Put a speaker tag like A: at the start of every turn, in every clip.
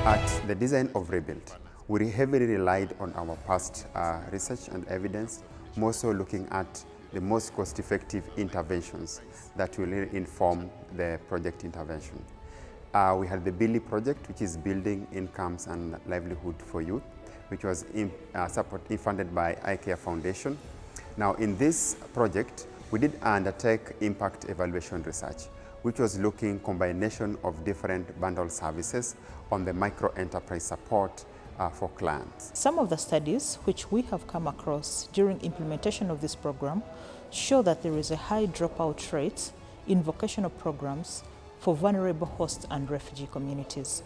A: At the design of ReBuild, we heavily relied on our past research and evidence, more so looking at the most cost-effective interventions that will inform the project intervention. We had the Billy project, which is Building Incomes and Livelihood for Youth, which was funded by iCare Foundation. Now, in this project, we did undertake impact evaluation research, which was looking combination of different bundle services on the micro-enterprise support for clients.
B: Some of the studies which we have come across during implementation of this program show that there is a high dropout rate in vocational programs for vulnerable host and refugee communities.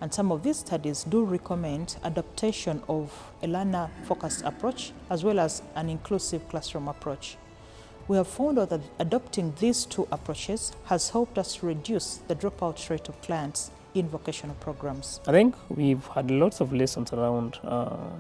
B: And some of these studies do recommend adaptation of a learner-focused approach as well as an inclusive classroom approach. We have found out that adopting these two approaches has helped us reduce the dropout rate of clients in vocational programs.
C: I think we've had lots of lessons around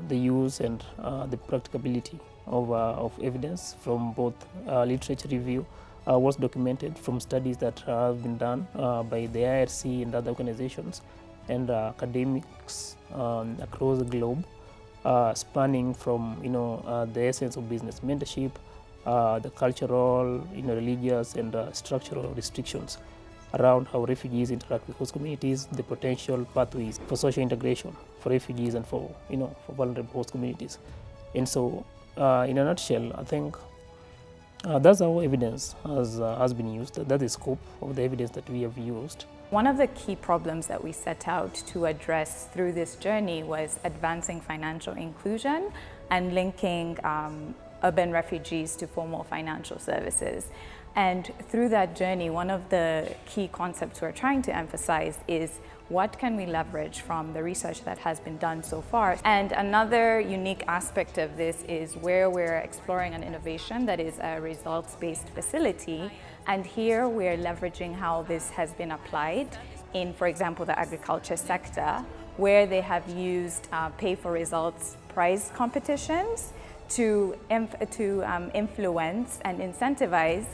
C: the use and the practicability of evidence from both literature review, what's documented from studies that have been done by the IRC and other organizations and academics across the globe, spanning from the essence of business mentorship, the cultural, religious and structural restrictions around how refugees interact with host communities, the potential pathways for social integration for refugees and for vulnerable host communities. And so, in a nutshell, I think that's how evidence has been used. That is the scope of the evidence that we have used.
D: One of the key problems that we set out to address through this journey was advancing financial inclusion and linking urban refugees to formal financial services. And through that journey, one of the key concepts we're trying to emphasize is what can we leverage from the research that has been done so far. And another unique aspect of this is where we're exploring an innovation that is a results-based facility. And here we're leveraging how this has been applied in, for example, the agriculture sector, where they have used pay-for-results prize competitions to influence and incentivize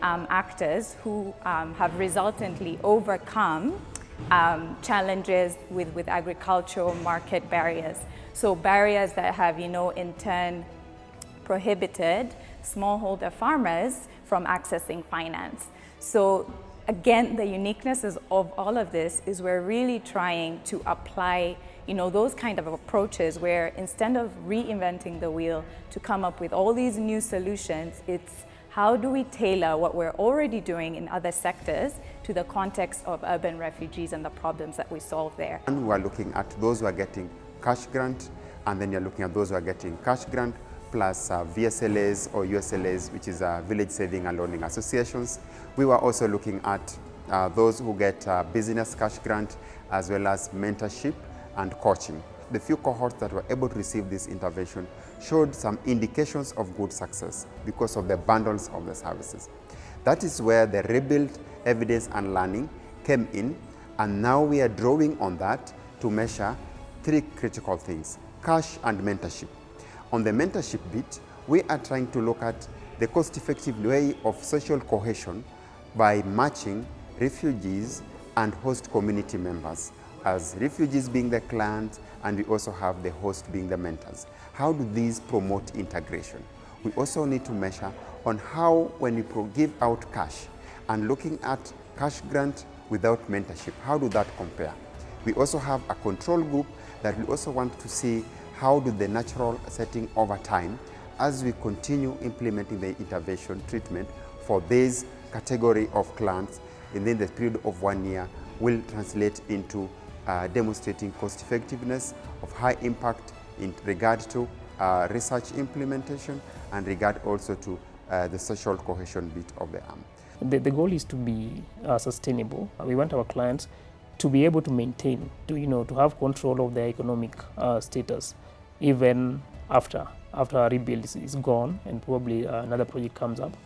D: actors who have resultantly overcome challenges with agricultural market barriers. So barriers that have, in turn prohibited smallholder farmers from accessing finance. So again, the uniqueness of all of this is we're really trying to apply those kind of approaches where instead of reinventing the wheel to come up with all these new solutions, it's how do we tailor what we're already doing in other sectors to the context of urban refugees and the problems that we solve there.
A: And we are looking at those who are getting cash grant, and then you're looking at those who are getting cash grant plus VSLAs or USLAs, which is Village Saving and Loaning Associations. We were also looking at those who get business cash grant as well as mentorship and coaching. The few cohorts that were able to receive this intervention showed some indications of good success because of the bundles of the services. That is where the ReBuild evidence and learning came in, and now we are drawing on that to measure three critical things: cash and mentorship. On the mentorship bit, we are trying to look at the cost-effective way of social cohesion by matching refugees and host community members, as refugees being the clients and we also have the host being the mentors. How do these promote integration? We also need to measure on how, when we give out cash and looking at cash grant without mentorship, how do that compare? We also have a control group that we also want to see how do the natural setting over time as we continue implementing the intervention treatment for this category of clients within the period of 1 year will translate into demonstrating cost effectiveness of high impact in regard to research implementation and regard also to the social cohesion bit of the arm.
C: The goal is to be sustainable. We want our clients to be able to maintain, to have control of their economic status, even after ReBuild is gone and probably another project comes up.